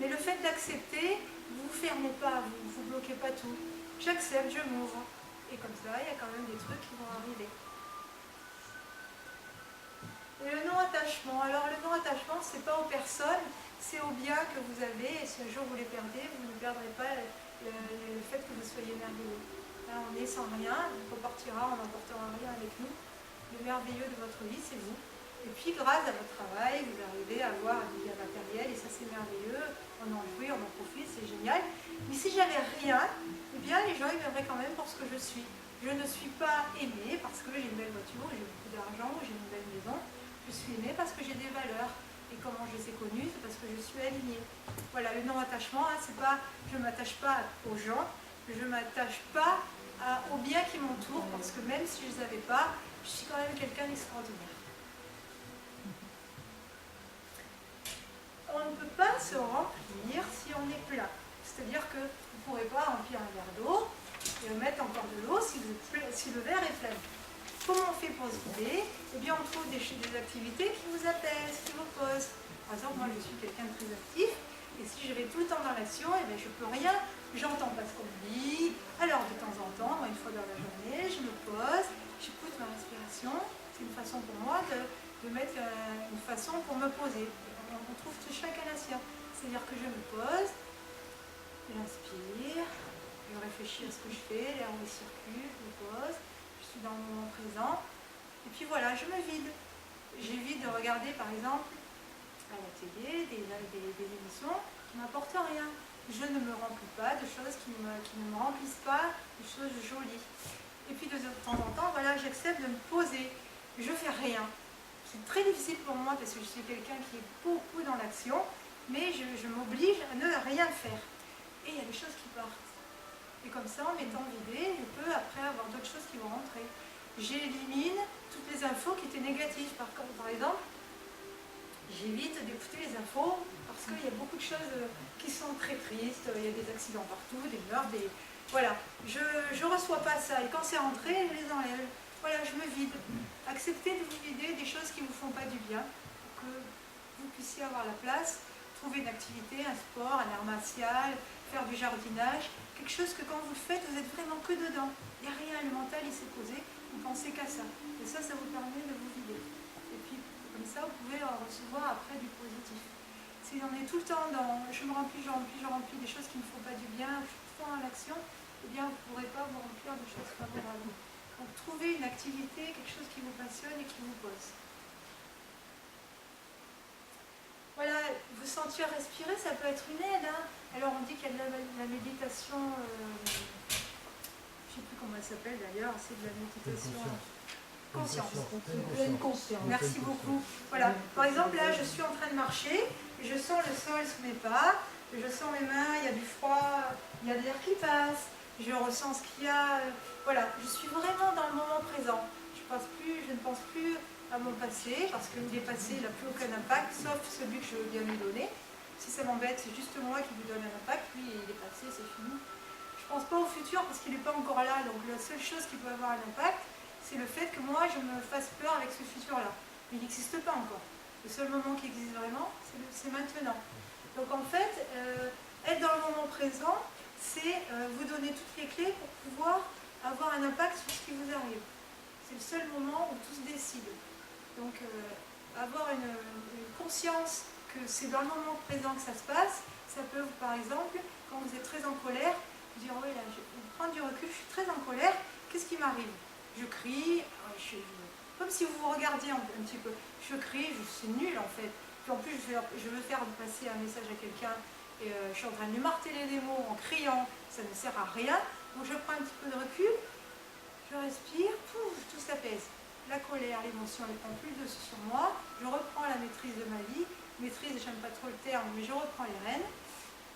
mais le fait d'accepter, vous ne fermez pas, vous ne bloquez pas tout. J'accepte, je m'ouvre. Et comme ça, il y a quand même des trucs qui vont arriver. Et le non-attachement. Alors le non-attachement, ce n'est pas aux personnes, c'est aux biens que vous avez. Et si un jour vous les perdez, vous ne perdrez pas le fait que vous soyez merveilleux. Là, on est sans rien, on repartira, on n'emportera rien avec nous. Le merveilleux de votre vie, c'est vous. Et puis, grâce à votre travail, vous arrivez à avoir des biens matériels, et ça, c'est merveilleux. On en jouit, on en profite, c'est génial. Mais si j'avais rien, eh bien, les gens, ils m'aimeraient quand même pour ce que je suis. Je ne suis pas aimée parce que j'ai une belle voiture, j'ai beaucoup d'argent, j'ai une belle maison. Je suis aimée parce que j'ai des valeurs. Et comment je les ai connues, c'est parce que je suis alignée. Voilà, le non-attachement, hein, c'est pas, je ne m'attache pas aux gens, je ne m'attache pas aux biens qui m'entourent, parce que même si je ne les avais pas, je suis quand même quelqu'un d'extraordinaire. On ne peut pas se remplir si on est plein. C'est-à-dire que vous ne pourrez pas remplir un verre d'eau et mettre encore de l'eau si le verre est plein. Comment on fait pour se vider? Eh bien, on trouve des activités qui vous apaisent, qui vous posent. Par exemple, moi, je suis quelqu'un de très actif, et si je vais tout le temps dans l'action, eh bien, je ne peux rien, j'entends pas ce qu'on me dit. Alors, de temps en temps, moi, une fois dans la journée, je me pose, j'écoute ma respiration. C'est une façon pour moi de mettre une façon pour me poser. On trouve chacun la sienne. C'est-à-dire que je me pose, j'inspire, je réfléchis à ce que je fais, l'air me circule, je me pose. Dans le moment présent, et puis voilà, je me vide. J'évite de regarder par exemple à la télé des émissions qui ne m'apportent rien. Je ne me remplis pas de choses qui ne me remplissent pas, de choses jolies. Et puis de temps en temps, voilà, j'accepte de me poser. Je ne fais rien. C'est très difficile pour moi parce que je suis quelqu'un qui est beaucoup dans l'action, mais je m'oblige à ne rien faire. Et il y a des choses qui partent. Et comme ça, en m'étant vidée, je peux après avoir d'autres choses qui vont rentrer. J'élimine toutes les infos qui étaient négatives. Par exemple, j'évite d'écouter les infos parce qu'il y a beaucoup de choses qui sont très tristes. Il y a des accidents partout, des meurtres, Voilà, je ne reçois pas ça. Et quand c'est rentré, je les enlève. Voilà, je me vide. Acceptez de vous vider des choses qui ne vous font pas du bien pour que vous puissiez avoir la place, trouver une activité, un sport, un art martial, faire du jardinage, quelque chose que quand vous le faites, vous êtes vraiment que dedans. Il n'y a rien, le mental il s'est posé, vous pensez qu'à ça. Et ça vous permet de vous vider. Et puis comme ça, vous pouvez en recevoir après du positif. Si on est tout le temps dans je me remplis, je remplis des choses qui ne me font pas du bien, je suis tout le temps dans l'action, eh bien vous ne pourrez pas vous remplir de choses favorables. Donc trouvez une activité, quelque chose qui vous passionne et qui vous pose. Voilà, vous sentir respirer, ça peut être une aide. Hein. Alors on dit qu'il y a de la méditation, je ne sais plus comment elle s'appelle d'ailleurs, c'est de la méditation conscience. Pleine conscience. Merci beaucoup. Voilà, par exemple là je suis en train de marcher, je sens le sol sous mes pas, je sens mes mains, il y a du froid, il y a de l'air qui passe, je ressens ce qu'il y a. Voilà, je suis vraiment dans le moment présent. Je ne pense plus à mon passé, parce que le passé n'a plus aucun impact, sauf celui que je viens lui donner. Si ça m'embête, c'est juste moi qui lui donne un impact, lui il est passé, c'est fini. Je ne pense pas au futur parce qu'il n'est pas encore là, donc la seule chose qui peut avoir un impact, c'est le fait que moi je me fasse peur avec ce futur-là. Mais il n'existe pas encore. Le seul moment qui existe vraiment, c'est maintenant. Donc en fait, être dans le moment présent, c'est vous donner toutes les clés pour pouvoir avoir un impact sur ce qui vous arrive. C'est le seul moment où tout se décide. Donc avoir une conscience que c'est dans le moment présent que ça se passe, ça peut, par exemple, quand vous êtes très en colère, vous dire, oui, là, je vais prendre du recul, je suis très en colère, qu'est-ce qui m'arrive? Je crie, comme si vous vous regardiez un petit peu, je crie, c'est nul en fait. Puis en plus, je veux faire passer un message à quelqu'un, et je suis en train de lui marteler des mots en criant, ça ne sert à rien. Donc je prends un petit peu de recul, je respire, pouf, tout s'apaise. La colère, l'émotion, elle ne prend plus dessus sur moi, je reprends la maîtrise de ma vie, maîtrise, j'aime pas trop le terme, mais je reprends les rênes,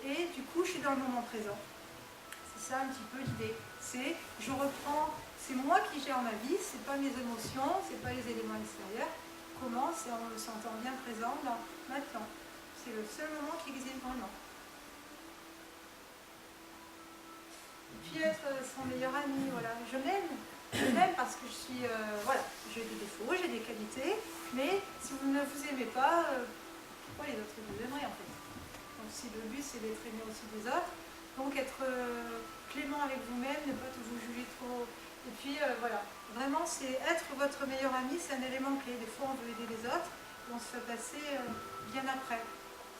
et du coup, je suis dans le moment présent. C'est ça un petit peu l'idée, c'est je reprends, c'est moi qui gère ma vie, c'est pas mes émotions, c'est pas les éléments extérieurs. commence et on se sentant bien présent dans maintenant. C'est le seul moment qui existe vraiment. Et puis être son meilleur ami, voilà. Je m'aime parce que je suis, voilà, j'ai des défauts, j'ai des qualités, mais si vous ne vous aimez pas, pourquoi les autres vous aimeraient en fait? Donc si le but c'est d'être aimé aussi des autres, donc être clément avec vous-même, ne pas vous juger trop. Et puis voilà, vraiment c'est être votre meilleur ami, c'est un élément clé. Des fois on veut aider les autres, et on se fait passer bien après.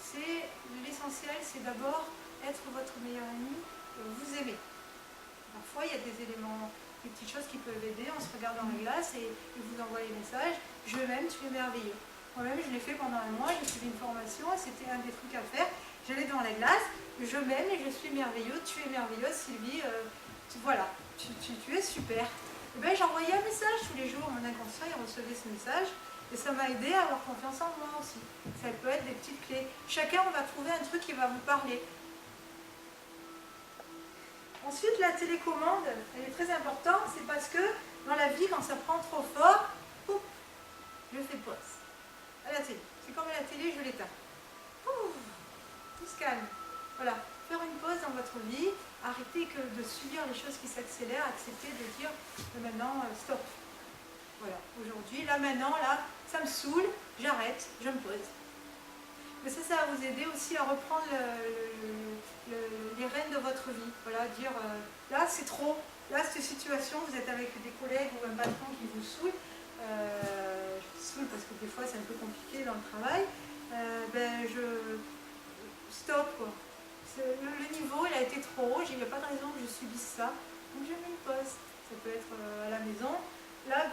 C'est l'essentiel, c'est d'abord être votre meilleur ami, vous aimer. Parfois il y a des éléments, des petites choses qui peuvent aider, on se regarde dans la glace et vous envoie les messages, je m'aime, tu es merveilleux. Moi-même je l'ai fait pendant un mois, j'ai suivi une formation et c'était un des trucs à faire. J'allais dans la glace, je m'aime et je suis merveilleux, tu es merveilleuse Sylvie, voilà, tu es super. Et bien j'envoyais un message tous les jours, mon inconscient il recevait ce message et ça m'a aidé à avoir confiance en moi aussi. Ça peut être des petites clés. Chacun on va trouver un truc qui va vous parler. Ensuite, la télécommande, elle est très importante, c'est parce que dans la vie, quand ça prend trop fort, pouf, je fais pause. À la télé. C'est comme à la télé, je l'éteins. Pouf, tout se calme. Voilà, faire une pause dans votre vie, arrêtez de subir les choses qui s'accélèrent, accepter de dire maintenant, stop. Voilà, aujourd'hui, là maintenant, là, ça me saoule, j'arrête, je me pose. Mais ça va vous aider aussi à reprendre les rênes de votre vie. Voilà, dire là c'est trop, là cette situation, vous êtes avec des collègues ou un patron qui vous saoule, je saoule parce que des fois c'est un peu compliqué dans le travail, stop quoi. Le niveau il a été trop haut, il n'y a pas de raison que je subisse ça, donc je mets une pause. Ça peut être à la maison. Là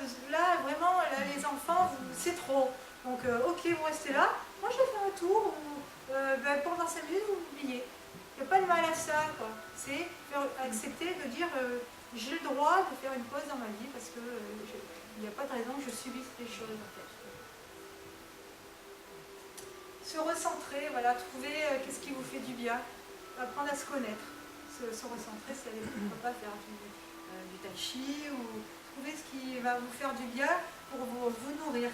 vraiment, là, les enfants, c'est trop. Donc, ok, vous restez là. Moi, je vais faire un tour où pendant 5 minutes, vous m'oubliez. Il n'y a pas de mal à ça, quoi. C'est accepter de dire j'ai le droit de faire une pause dans ma vie parce que il n'y a pas de raison que je subisse les choses, en fait. Se recentrer, voilà, trouver qu'est-ce qui vous fait du bien. Apprendre à se connaître. Se recentrer, c'est aller, pourquoi pas, faire du tai chi ou trouver ce qui va vous faire du bien pour vous nourrir.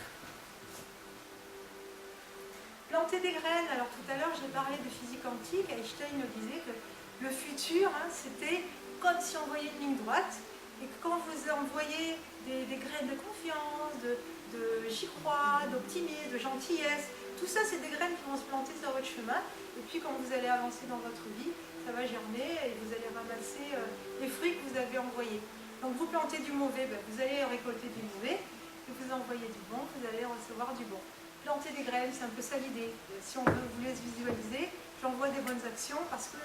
Planter des graines, alors tout à l'heure j'ai parlé de physique quantique, Einstein nous disait que le futur, c'était comme si on voyait une ligne droite, et que quand vous envoyez des graines de confiance, de j'y crois, d'optimisme, de gentillesse, tout ça c'est des graines qui vont se planter sur votre chemin, et puis quand vous allez avancer dans votre vie, ça va germer et vous allez ramasser les fruits que vous avez envoyés. Donc vous plantez du mauvais, vous allez récolter du mauvais, et vous envoyez du bon, vous allez recevoir du bon. Planter des graines, c'est un peu ça l'idée. Si on veut vous laisse visualiser, j'envoie des bonnes actions parce que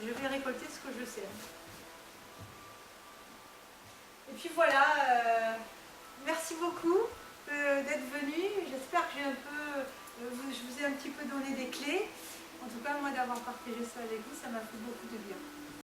je vais récolter ce que je sais. Et puis voilà, merci beaucoup d'être venu. J'espère que je vous ai un petit peu donné des clés. En tout cas, moi d'avoir partagé ça avec vous, ça m'a fait beaucoup de bien.